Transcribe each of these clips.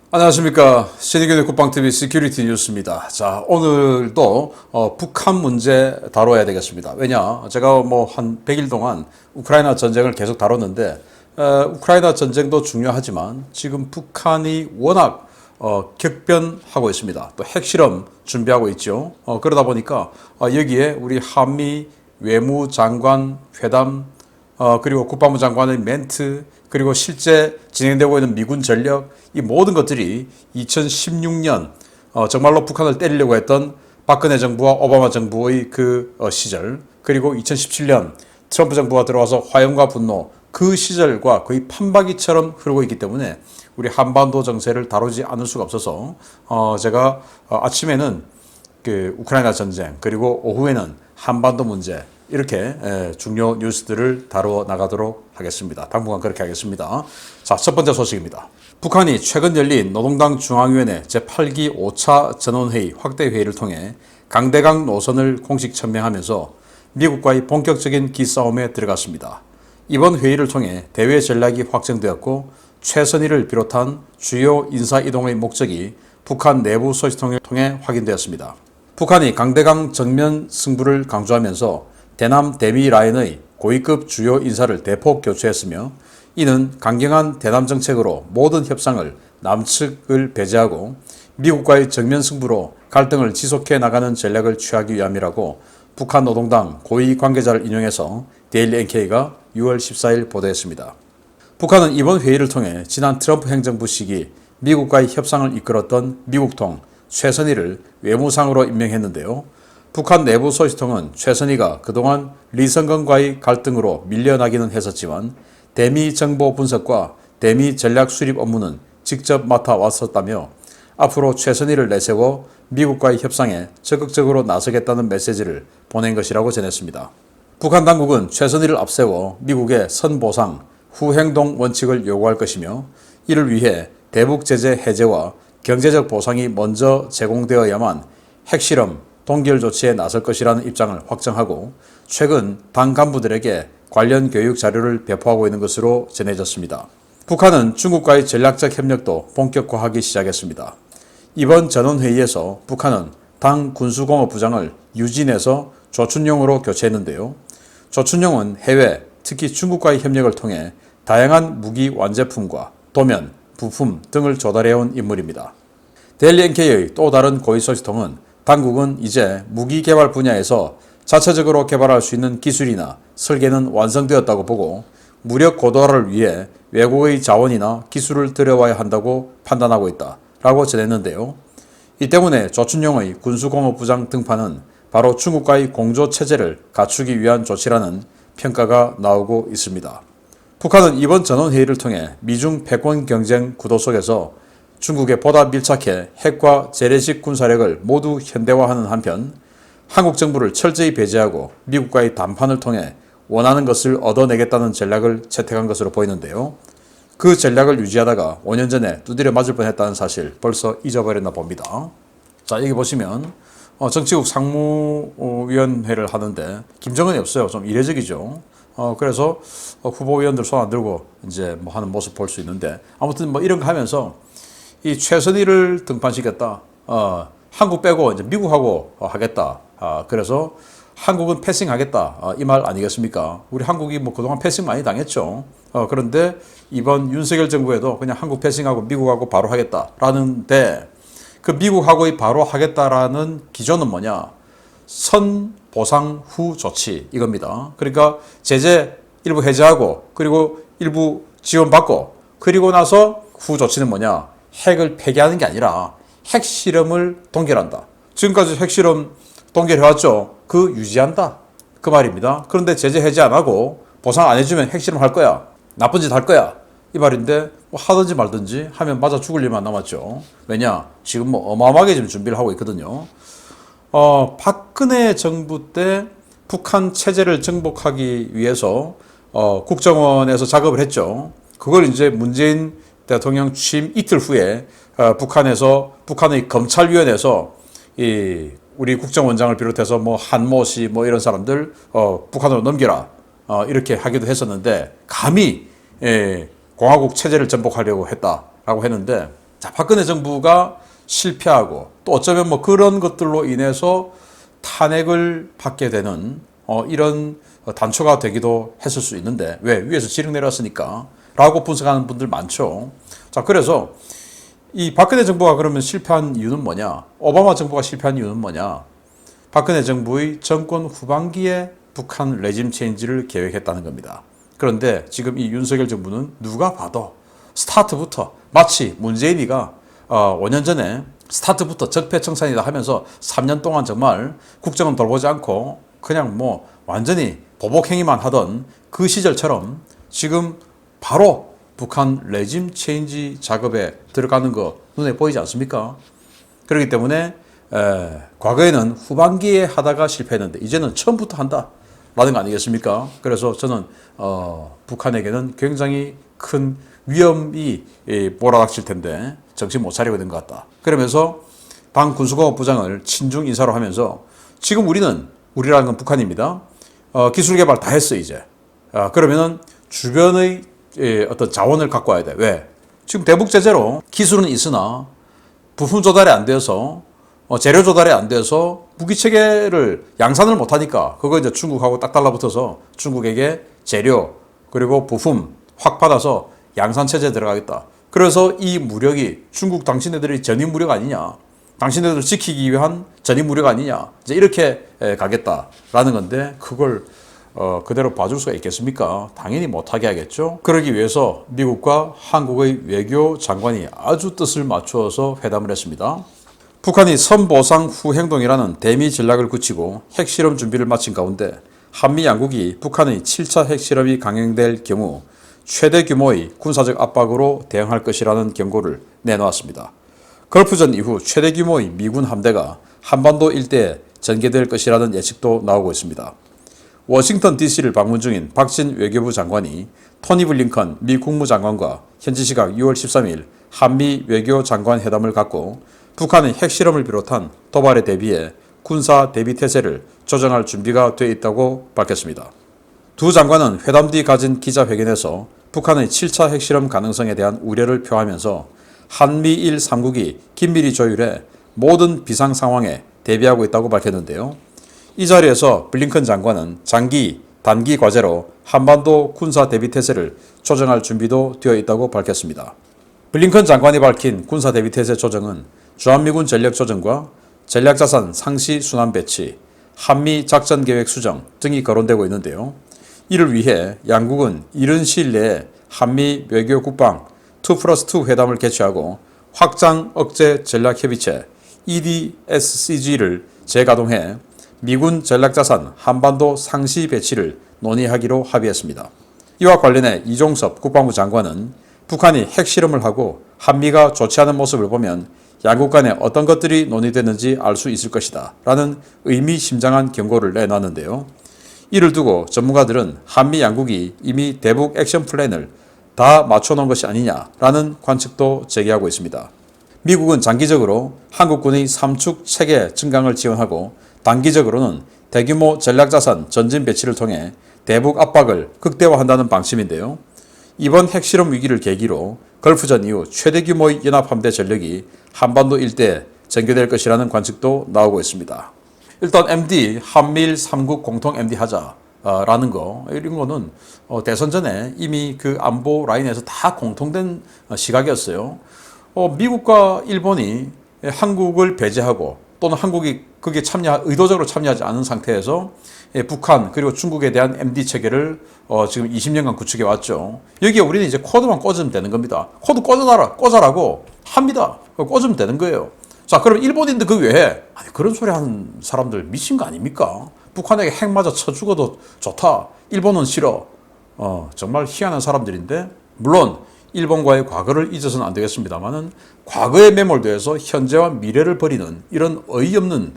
안녕하십니까. 신의균의 국방TV 시큐리티 뉴스입니다. 자, 오늘도 북한 문제 다뤄야 되겠습니다. 왜냐, 제가 한 100일 동안 우크라이나 전쟁을 계속 다뤘는데, 우크라이나 전쟁도 중요하지만 지금 북한이 워낙 격변하고 있습니다. 또 핵실험 준비하고 있죠. 그러다 보니까 여기에 우리 한미 외무장관 회담, 그리고 국방부 장관의 멘트, 그리고 실제 진행되고 있는 미군 전력, 이 모든 것들이 2016년 정말로 북한을 때리려고 했던 박근혜 정부와 오바마 정부의 그 시절, 그리고 2017년 트럼프 정부가 들어와서 화염과 분노, 그 시절과 거의 판박이처럼 흐르고 있기 때문에 우리 한반도 정세를 다루지 않을 수가 없어서 제가 아침에는 그 우크라이나 전쟁, 그리고 오후에는 한반도 문제, 이렇게 중요 뉴스들을 다루어 나가도록 하겠습니다. 당분간 그렇게 하겠습니다. 자, 첫 번째 소식입니다. 북한이 최근 열린 노동당 중앙위원회 제8기 5차 전원회의 확대회의를 통해 강대강 노선을 공식 천명하면서 미국과의 본격적인 기싸움에 들어갔습니다. 이번 회의를 통해 대외 전략이 확정되었고 최선희를 비롯한 주요 인사 이동의 목적이 북한 내부 소식통을 통해 확인되었습니다. 북한이 강대강 정면 승부를 강조하면서 대남 대미 라인의 고위급 주요 인사를 대폭 교체했으며 이는 강경한 대남 정책으로 모든 협상을 남측을 배제하고 미국과의 정면 승부로 갈등을 지속해 나가는 전략을 취하기 위함이라고 북한 노동당 고위 관계자를 인용해서 데일리 NK가 6월 14일 보도했습니다. 북한은 이번 회의를 통해 지난 트럼프 행정부 시기 미국과의 협상을 이끌었던 미국통 최선희를 외무상으로 임명했는데요. 북한 내부 소식통은 최선희가 그동안 리성건과의 갈등으로 밀려나기는 했었지만 대미 정보 분석과 대미 전략 수립 업무는 직접 맡아왔었다며 앞으로 최선희를 내세워 미국과의 협상에 적극적으로 나서겠다는 메시지를 보낸 것이라고 전했습니다. 북한 당국은 최선희를 앞세워 미국의 선보상, 후행동 원칙을 요구할 것이며 이를 위해 대북 제재 해제와 경제적 보상이 먼저 제공되어야만 핵실험, 동결 조치에 나설 것이라는 입장을 확정하고 최근 당 간부들에게 관련 교육 자료를 배포하고 있는 것으로 전해졌습니다. 북한은 중국과의 전략적 협력도 본격화하기 시작했습니다. 이번 전원회의에서 북한은 당 군수공업부장을 유진에서 조춘용으로 교체했는데요. 조춘용은 해외, 특히 중국과의 협력을 통해 다양한 무기 완제품과 도면, 부품 등을 조달해온 인물입니다. 데일리 NK의 또 다른 고위 소식통은 당국은 이제 무기 개발 분야에서 자체적으로 개발할 수 있는 기술이나 설계는 완성되었다고 보고 무력 고도화를 위해 외국의 자원이나 기술을 들여와야 한다고 판단하고 있다라고 전했는데요. 이 때문에 조춘용의 군수공업부장 등판은 바로 중국과의 공조체제를 갖추기 위한 조치라는 평가가 나오고 있습니다. 북한은 이번 전원회의를 통해 미중 패권 경쟁 구도 속에서 중국에 보다 밀착해 핵과 재래식 군사력을 모두 현대화하는 한편 한국 정부를 철저히 배제하고 미국과의談판을 통해 원하는 것을 얻어내겠다는 전략을 채택한 것으로 보이는데요. 그 전략을 유지하다가 5년 전에 두드려 맞을 뻔했다는 사실 벌써 잊어버렸나 봅니다. 자, 여기 보시면 정치국 상무위원회를 하는데 김정은이 없어요. 좀 이례적이죠. 그래서 후보위원들 손 안 들고 이제 하는 모습 볼 수 있는데 아무튼 이런 거 하면서 이 최선희를 등판시켰다. 한국 빼고 이제 미국하고 하겠다. 그래서 한국은 패싱하겠다. 이 말 아니겠습니까? 우리 한국이 그동안 패싱 많이 당했죠. 그런데 이번 윤석열 정부에도 그냥 한국 패싱하고 미국하고 바로 하겠다라는데 그 미국하고의 바로 하겠다라는 기조는 뭐냐? 선, 보상, 후 조치 이겁니다. 그러니까 제재 일부 해제하고 그리고 일부 지원받고 그리고 나서 후 조치는 뭐냐? 핵을 폐기하는 게 아니라 핵실험을 동결한다. 지금까지 핵실험 동결해왔죠. 그 유지한다. 그 말입니다. 그런데 제재 해제 안 하고 보상 안 해주면 핵실험 할 거야. 나쁜 짓 할 거야. 이 말인데 하든지 말든지 하면 맞아 죽을 일만 남았죠. 왜냐? 지금 어마어마하게 지금 준비를 하고 있거든요. 박근혜 정부 때 북한 체제를 정복하기 위해서 국정원에서 작업을 했죠. 그걸 이제 문재인 대통령 취임 이틀 후에 북한의 검찰위원회에서 우리 국정원장을 비롯해서 한모 씨 이런 사람들 북한으로 넘겨라 이렇게 하기도 했었는데 감히 공화국 체제를 전복하려고 했다라고 했는데 자, 박근혜 정부가 실패하고 또 어쩌면 뭐 그런 것들로 인해서 탄핵을 받게 되는 이런 단초가 되기도 했을 수 있는데 왜? 위에서 지령 내렸으니까 라고 분석하는 분들 많죠. 자, 그래서 이 박근혜 정부가 그러면 실패한 이유는 뭐냐? 오바마 정부가 실패한 이유는 뭐냐? 박근혜 정부의 정권 후반기에 북한 레짐 체인지를 계획했다는 겁니다. 그런데 지금 이 윤석열 정부는 누가 봐도 스타트부터 마치 문재인이가 5년 전에 스타트부터 적폐청산이다 하면서 3년 동안 정말 국정은 돌보지 않고 그냥 뭐 완전히 보복행위만 하던 그 시절처럼 지금 바로 북한 레짐 체인지 작업에 들어가는 거 눈에 보이지 않습니까? 그렇기 때문에 과거에는 후반기에 하다가 실패했는데 이제는 처음부터 한다라는 거 아니겠습니까? 그래서 저는 북한에게는 굉장히 큰 위험이 몰아닥칠 텐데 정신 못 차리고 있는 것 같다. 그러면서 당 군수공업부장을 친중 인사로 하면서 지금 우리라는 건 북한입니다. 기술 개발 다 했어 이제. 그러면은 주변의 어떤 자원을 갖고 와야 돼. 왜? 지금 대북 제재로 기술은 있으나 부품 조달이 안 돼서 재료 조달이 안 돼서 무기 체계를 양산을 못 하니까 그거 이제 중국하고 딱 달라붙어서 중국에게 재료 그리고 부품 확 받아서 양산 체제에 들어가겠다. 그래서 이 무력이 중국 당신네들이 전임 무력 아니냐? 당신네들을 지키기 위한 전임 무력 아니냐? 이제 이렇게 가겠다라는 건데 그걸 그대로 봐줄 수가 있겠습니까? 당연히 못하게 하겠죠. 그러기 위해서 미국과 한국의 외교 장관이 아주 뜻을 맞추어서 회담을 했습니다. 북한이 선보상 후 행동이라는 대미 전략을 굳히고 핵실험 준비를 마친 가운데 한미 양국이 북한의 7차 핵실험이 강행될 경우 최대 규모의 군사적 압박으로 대응할 것이라는 경고를 내놓았습니다. 걸프전 이후 최대 규모의 미군 함대가 한반도 일대에 전개될 것이라는 예측도 나오고 있습니다. 워싱턴 DC를 방문 중인 박진 외교부 장관이 토니 블링컨 미 국무장관과 현지 시각 6월 13일 한미 외교장관 회담을 갖고 북한의 핵실험을 비롯한 도발에 대비해 군사 대비태세를 조정할 준비가 되어 있다고 밝혔습니다. 두 장관은 회담 뒤 가진 기자회견에서 북한의 7차 핵실험 가능성에 대한 우려를 표하면서 한미일 3국이 긴밀히 조율해 모든 비상 상황에 대비하고 있다고 밝혔는데요. 이 자리에서 블링컨 장관은 장기, 단기 과제로 한반도 군사 대비태세를 조정할 준비도 되어 있다고 밝혔습니다. 블링컨 장관이 밝힌 군사 대비태세 조정은 주한미군 전력 조정과 전략자산 상시 순환 배치, 한미 작전계획 수정 등이 거론되고 있는데요. 이를 위해 양국은 이른 시일 내에 한미 외교 국방 2+2 회담을 개최하고 확장 억제 전략협의체 EDSCG를 재가동해 미군 전략자산 한반도 상시 배치를 논의하기로 합의했습니다. 이와 관련해 이종섭 국방부 장관은 북한이 핵실험을 하고 한미가 좋지 않은 모습을 보면 양국 간에 어떤 것들이 논의됐는지 알 수 있을 것이다 라는 의미심장한 경고를 내놨는데요. 이를 두고 전문가들은 한미 양국이 이미 대북 액션 플랜을 다 맞춰놓은 것이 아니냐라는 관측도 제기하고 있습니다. 미국은 장기적으로 한국군의 삼축 체계 증강을 지원하고 단기적으로는 대규모 전략자산 전진 배치를 통해 대북 압박을 극대화한다는 방침인데요. 이번 핵실험 위기를 계기로 걸프전 이후 최대 규모의 연합함대 전력이 한반도 일대에 전개될 것이라는 관측도 나오고 있습니다. 일단 MD, 한미일 3국 공통 MD 하자라는 거, 이런 거는 대선 전에 이미 그 안보 라인에서 다 공통된 시각이었어요. 미국과 일본이 한국을 배제하고 또는 한국이 거기에 의도적으로 참여하지 않은 상태에서 북한 그리고 중국에 대한 MD 체계를 지금 20년간 구축해 왔죠. 여기에 우리는 이제 코드만 꽂으면 되는 겁니다. 코드 꽂아라고 합니다. 꽂으면 되는 거예요. 자, 그럼 일본인들 그 외에 그런 소리 하는 사람들 미친 거 아닙니까? 북한에게 핵 맞아 쳐 죽어도 좋다. 일본은 싫어. 정말 희한한 사람들인데 물론 일본과의 과거를 잊어서는 안 되겠습니다만은 과거에 매몰돼서 현재와 미래를 버리는 이런 어이없는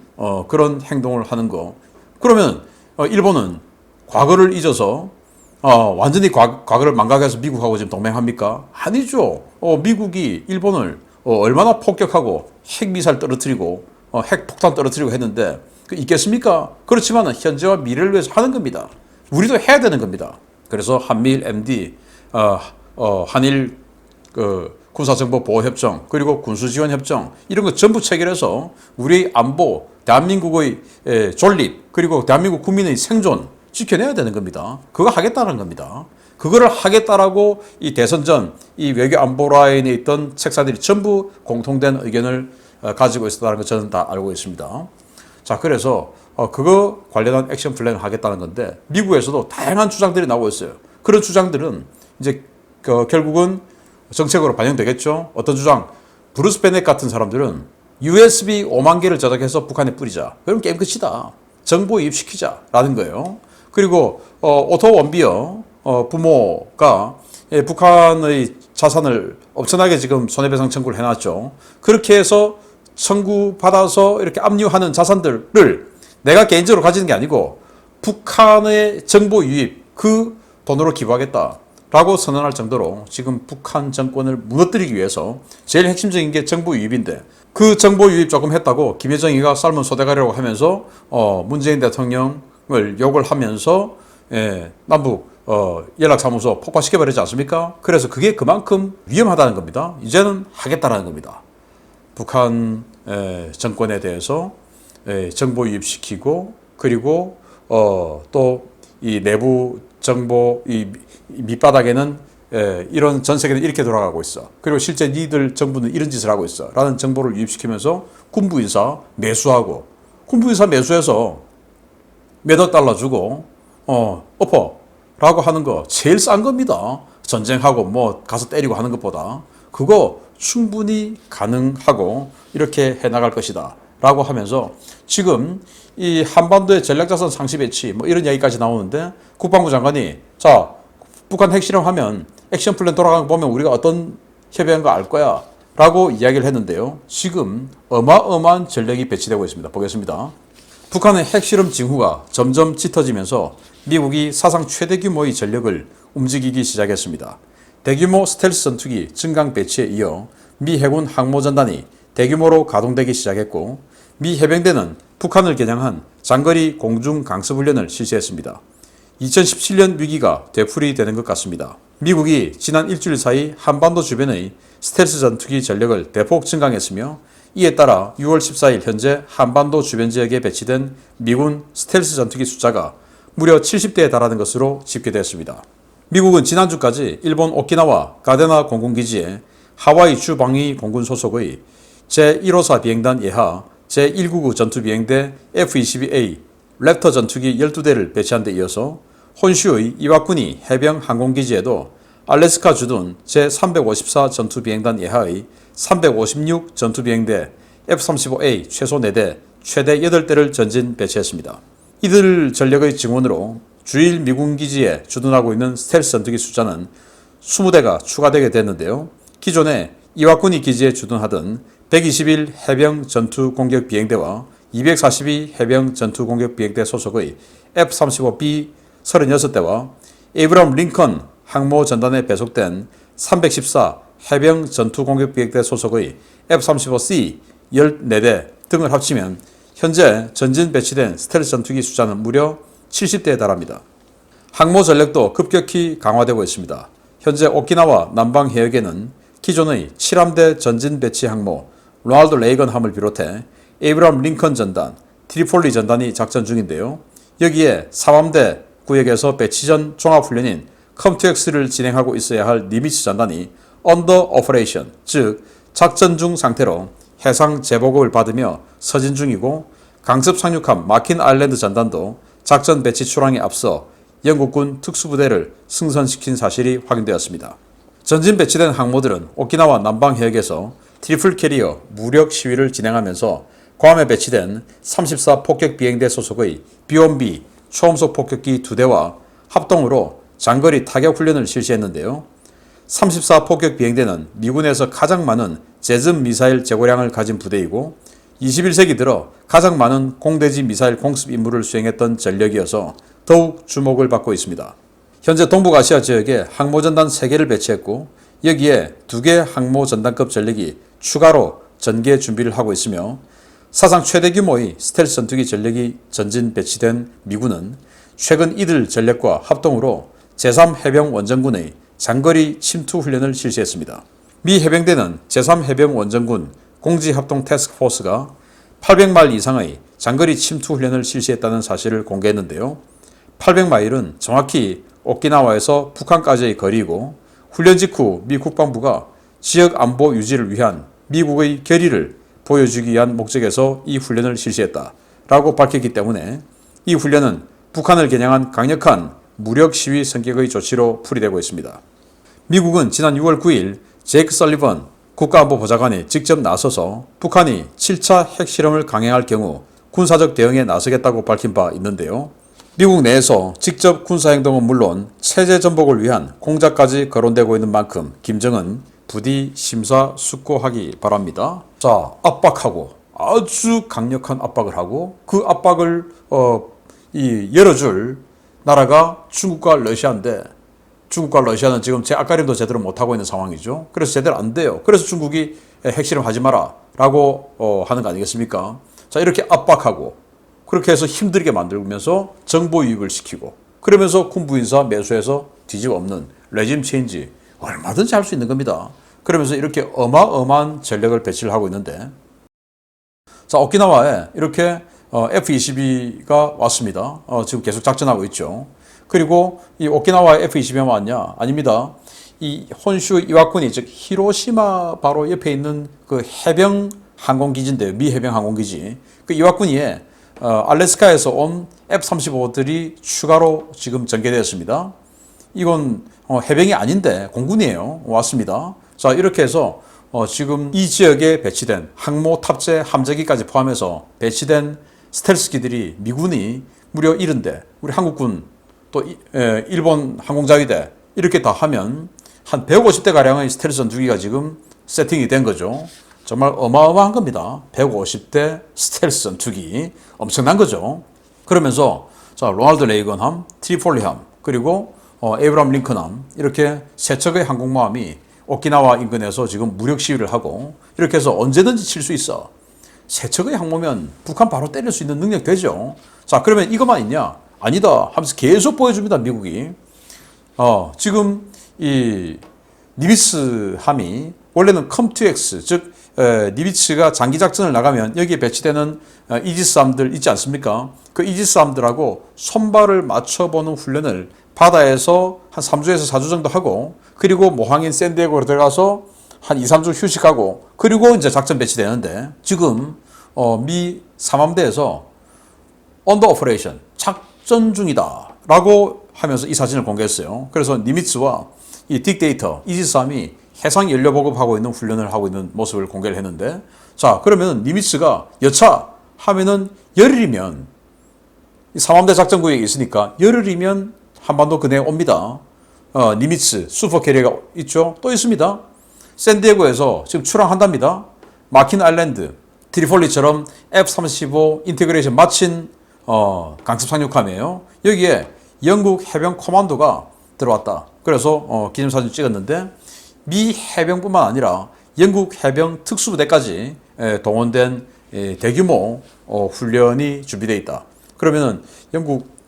그런 행동을 하는 거. 그러면 일본은 과거를 잊어서 완전히 과거를 망각해서 미국하고 지금 동맹합니까? 아니죠. 미국이 일본을 얼마나 폭격하고 핵미사일 떨어뜨리고 핵폭탄 떨어뜨리고 했는데 있겠습니까? 그렇지만 현재와 미래를 위해서 하는 겁니다. 우리도 해야 되는 겁니다. 그래서 한미일 MD, 한일 군사정보보호협정, 그리고 군수지원협정 이런 거 전부 체결해서 우리 안보, 대한민국의 존립, 그리고 대한민국 국민의 생존 지켜내야 되는 겁니다. 그거 하겠다는 겁니다. 그거를 하겠다라고 이 대선 전 이 외교 안보 라인에 있던 책사들이 전부 공통된 의견을 가지고 있었다는 걸 저는 다 알고 있습니다. 자, 그래서 그거 관련한 액션 플랜을 하겠다는 건데 미국에서도 다양한 주장들이 나오고 있어요. 그런 주장들은 이제 결국은 정책으로 반영되겠죠. 어떤 주장? 브루스 베넷 같은 사람들은 USB 5만 개를 저장해서 북한에 뿌리자. 그럼 게임 끝이다. 정보 유입시키자라는 거예요. 그리고 오토 원비어 부모가 북한의 자산을 엄청나게 지금 손해배상 청구를 해놨죠. 그렇게 해서 청구받아서 이렇게 압류하는 자산들을 내가 개인적으로 가지는 게 아니고 북한의 정보 유입 그 돈으로 기부하겠다라고 선언할 정도로 지금 북한 정권을 무너뜨리기 위해서 제일 핵심적인 게 정보 유입인데 그 정보 유입 조금 했다고 김여정이가 삶은 소대가리라고 하면서 문재인 대통령을 욕을 하면서 남북 연락사무소 폭파시켜버리지 않습니까? 그래서 그게 그만큼 위험하다는 겁니다. 이제는 하겠다라는 겁니다. 북한 정권에 대해서 정보 유입시키고 그리고 또 이 내부 정보 이 밑바닥에는 이런 전 세계는 이렇게 돌아가고 있어. 그리고 실제 니들 정부는 이런 짓을 하고 있어. 라는 정보를 유입시키면서 군부 인사 매수하고 군부 인사 매수해서 몇억 달러 주고 엎어라고 하는 거 제일 싼 겁니다. 전쟁하고 뭐 가서 때리고 하는 것보다 그거 충분히 가능하고 이렇게 해나갈 것이다 라고 하면서 지금 이 한반도의 전략자산 상시 배치 뭐 이런 이야기까지 나오는데 국방부 장관이 자 북한 핵실험하면 액션 플랜 돌아가는 거 보면 우리가 어떤 협의한 거 알 거야 라고 이야기를 했는데요. 지금 어마어마한 전력이 배치되고 있습니다. 보겠습니다. 북한의 핵실험 징후가 점점 짙어지면서 미국이 사상 최대 규모의 전력을 움직이기 시작했습니다. 대규모 스텔스 전투기 증강 배치에 이어 미 해군 항모전단이 대규모로 가동되기 시작했고 미 해병대는 북한을 겨냥한 장거리 공중 강습훈련을 실시했습니다. 2017년 위기가 되풀이되는 것 같습니다. 미국이 지난 일주일 사이 한반도 주변의 스텔스 전투기 전력을 대폭 증강했으며 이에 따라 6월 14일 현재 한반도 주변 지역에 배치된 미군 스텔스 전투기 숫자가 무려 70대에 달하는 것으로 집계되었습니다. 미국은 지난주까지 일본 오키나와 가데나 공군기지에 하와이 주방위 공군 소속의 제154 비행단 예하 제199 전투비행대 F-22A 랩터 전투기 12대를 배치한 데 이어서 혼슈의 이와쿠니 해병 항공기지에도 알래스카 주둔 제354 전투비행단 예하의 356 전투비행대 F-35A 최소 4대, 최대 8대를 전진 배치했습니다. 이들 전력의 증원으로 주일 미군 기지에 주둔하고 있는 스텔스 전투기 숫자는 20대가 추가되게 됐는데요. 기존에 이와쿠니 기지에 주둔하던 121 해병 전투 공격 비행대와 242 해병 전투 공격 비행대 소속의 F-35B 36대와 에이브럼 링컨 항모 전단에 배속된 314 해병 전투 공격 비행대 소속의 F-35C 14대 등을 합치면 현재 전진 배치된 스텔스 전투기 숫자는 무려 70대에 달합니다. 항모 전력도 급격히 강화되고 있습니다. 현재 오키나와 남방 해역에는 기존의 7함대 전진 배치 항모 로널드 레이건 함을 비롯해 에이브럼 링컨 전단, 트리폴리 전단이 작전 중인데요. 여기에 3함대 구역에서 배치 전 종합훈련인 컴투엑스를 진행하고 있어야 할 니미츠 전단이 언더 오퍼레이션, 즉 작전 중 상태로 해상 제보급을 받으며 서진 중이고 강습 상륙함 마킨 아일랜드 전단도 작전 배치 출항에 앞서 영국군 특수부대를 승선시킨 사실이 확인되었습니다. 전진 배치된 항모들은 오키나와 남방 해역에서 트리플 캐리어 무력 시위를 진행하면서 괌에 배치된 34 폭격 비행대 소속의 B-1B 초음속 폭격기 2대와 합동으로 장거리 타격 훈련을 실시했는데요. 34 폭격 비행대는 미군에서 가장 많은 제즘 미사일 재고량을 가진 부대이고 21세기 들어 가장 많은 공대지 미사일 공습 임무를 수행했던 전력이어서 더욱 주목을 받고 있습니다. 현재 동북아시아 지역에 항모전단 3개를 배치했고 여기에 2개 항모전단급 전력이 추가로 전개 준비를 하고 있으며 사상 최대 규모의 스텔스 전투기 전력이 전진 배치된 미군은 최근 이들 전력과 합동으로 제3해병 원정군의 장거리 침투 훈련을 실시했습니다. 미 해병대는 제3해병원정군 공지합동태스크포스가 800마일 이상의 장거리 침투 훈련을 실시했다는 사실을 공개했는데요. 800마일은 정확히 오키나와에서 북한까지의 거리이고 훈련 직후 미 국방부가 지역 안보 유지를 위한 미국의 결의를 보여주기 위한 목적에서 이 훈련을 실시했다라고 밝혔기 때문에 이 훈련은 북한을 겨냥한 강력한 무력 시위 성격의 조치로 풀이되고 있습니다. 미국은 지난 6월 9일 제이크 설리번 국가안보보좌관이 직접 나서서 북한이 7차 핵실험을 강행할 경우 군사적 대응에 나서겠다고 밝힌 바 있는데요. 미국 내에서 직접 군사행동은 물론 체제 전복을 위한 공작까지 거론되고 있는 만큼 김정은 부디 심사숙고하기 바랍니다. 자, 압박하고 아주 강력한 압박을 하고 그 압박을 열어줄 나라가 중국과 러시아인데 중국과 러시아는 지금 제 앞가림도 제대로 못하고 있는 상황이죠. 그래서 제대로 안 돼요. 그래서 중국이 핵실험 하지 마라 라고 하는 거 아니겠습니까? 자, 이렇게 압박하고 그렇게 해서 힘들게 만들면서 정보 유입을 시키고 그러면서 군부인사 매수해서 뒤집 없는 레짐 체인지 얼마든지 할 수 있는 겁니다. 그러면서 이렇게 어마어마한 전력을 배치를 하고 있는데 자, 오키나와에 이렇게 F-22가 왔습니다. 지금 계속 작전하고 있죠. 그리고 이 오키나와에 F-22가 왔냐? 아닙니다. 이 혼슈 이와쿠니 즉 히로시마 바로 옆에 있는 그 해병 항공기지인데요. 미 해병 항공기지. 그 이와쿠니에 알래스카에서 온 F-35들이 추가로 지금 전개되었습니다. 이건 해병이 아닌데 공군이에요. 왔습니다. 자, 이렇게 해서 지금 이 지역에 배치된 항모 탑재 함재기까지 포함해서 배치된 스텔스기들이 미군이 무려 70대, 우리 한국군 또 일본 항공자위대 이렇게 다 하면 한 150대 가량의 스텔스 전투기가 지금 세팅이 된 거죠. 정말 어마어마한 겁니다. 150대 스텔스 전투기 엄청난 거죠. 그러면서 자, 로널드 레이건함, 트리폴리함 그리고 에이브람 링컨함 이렇게 세 척의 항공모함이 오키나와 인근에서 지금 무력 시위를 하고 이렇게 해서 언제든지 칠 수 있어. 세 척의 항모면 북한 바로 때릴 수 있는 능력 되죠. 자, 그러면 이것만 있냐? 아니다 하면서 계속 보여줍니다. 미국이. 지금 이 니미츠 함이 원래는 컴2X 즉 니미츠가 장기 작전을 나가면 여기에 배치되는 이지스함들 있지 않습니까? 그 이지스함들하고 손발을 맞춰보는 훈련을 바다에서 한 3주에서 4주 정도 하고 그리고 모항인 샌디에고로 들어가서 한 2, 3주 휴식하고 그리고 이제 작전 배치되는데 지금 미 삼함대에서 언더 오퍼레이션 작전 중이다 라고 하면서 이 사진을 공개했어요. 그래서 니미츠와 이 딕데이터 이지스함이 해상 연료 보급하고 있는 훈련을 하고 있는 모습을 공개를 했는데 자, 그러면 니미츠가 여차 하면은 열흘이면 삼함대 작전 구역에 있으니까 열흘이면 한반도 근해에 옵니다. 니미츠 슈퍼캐리어가 있죠. 또 있습니다. 샌디에고에서 지금 출항한답니다. 마킨 아일랜드, 트리폴리처럼 F-35 인테그레이션 마친 강습 상륙함이에요. 여기에 영국 해병 코만도가 들어왔다. 그래서 기념사진 찍었는데 미 해병뿐만 아니라 영국 해병 특수부대까지 동원된 대규모 훈련이 준비되어 있다. 그러면은 영국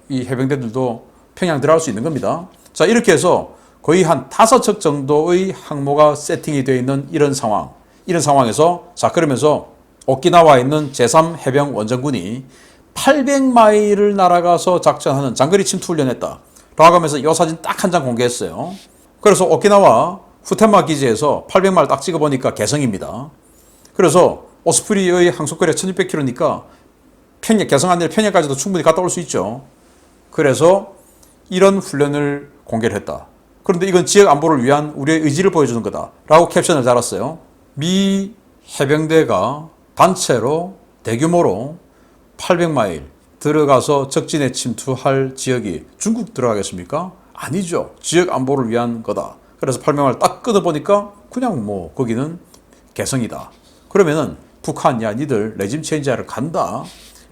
이 해병대들도 평양 들어갈 수 있는 겁니다. 자, 이렇게 해서 거의 한 5척 정도의 항모가 세팅이 되어 있는 이런 상황에서 자, 그러면서 오키나와에 있는 제3해병 원정군이 800마일을 날아가서 작전하는 장거리 침투 훈련했다 라고 하면서 이 사진 딱 한 장 공개했어요. 그래서 오키나와 후텐마 기지에서 800마일 딱 찍어보니까 개성입니다. 그래서 오스프리의 항속거리가 1600km니까 개성 아니라 평양까지도 충분히 갔다 올 수 있죠. 그래서 이런 훈련을 공개를 했다. 그런데 이건 지역 안보를 위한 우리의 의지를 보여주는 거다 라고 캡션을 달았어요. 미 해병대가 단체로 대규모로 800마일 들어가서 적진에 침투할 지역이 중국 들어가겠습니까? 아니죠. 지역 안보를 위한 거다. 그래서 800마일 딱 끊어보니까 그냥 뭐 거기는 개성이다. 그러면은 북한 야 니들 레짐 체인지하러 간다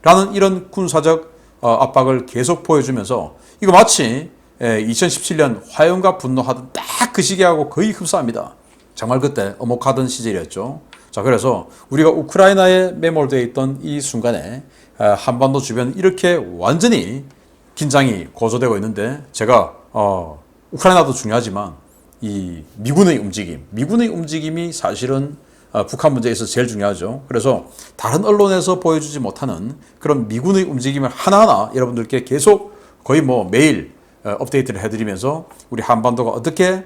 라는 이런 군사적 압박을 계속 보여주면서 이거 마치 2017년 화염과 분노하던 딱 그 시기하고 거의 흡사합니다. 정말 그때 어목하던 시절이었죠. 자, 그래서 우리가 우크라이나에 매몰되어 있던 이 순간에 한반도 주변 이렇게 완전히 긴장이 고조되고 있는데 제가 우크라이나도 중요하지만 이 미군의 움직임이 사실은 북한 문제에 있어서 제일 중요하죠. 그래서 다른 언론에서 보여주지 못하는 그런 미군의 움직임을 하나하나 여러분들께 계속 거의 뭐 매일 업데이트를 해드리면서 우리 한반도가 어떻게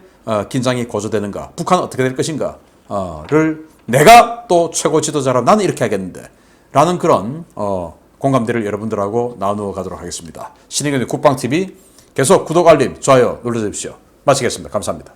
긴장이 고조되는가, 북한은 어떻게 될 것인가를 내가 또 최고 지도자라면 나는 이렇게 하겠는데 라는 그런 공감대를 여러분들하고 나누어 가도록 하겠습니다. 신의균의 국방TV 계속 구독, 알림, 좋아요 눌러주십시오. 마치겠습니다. 감사합니다.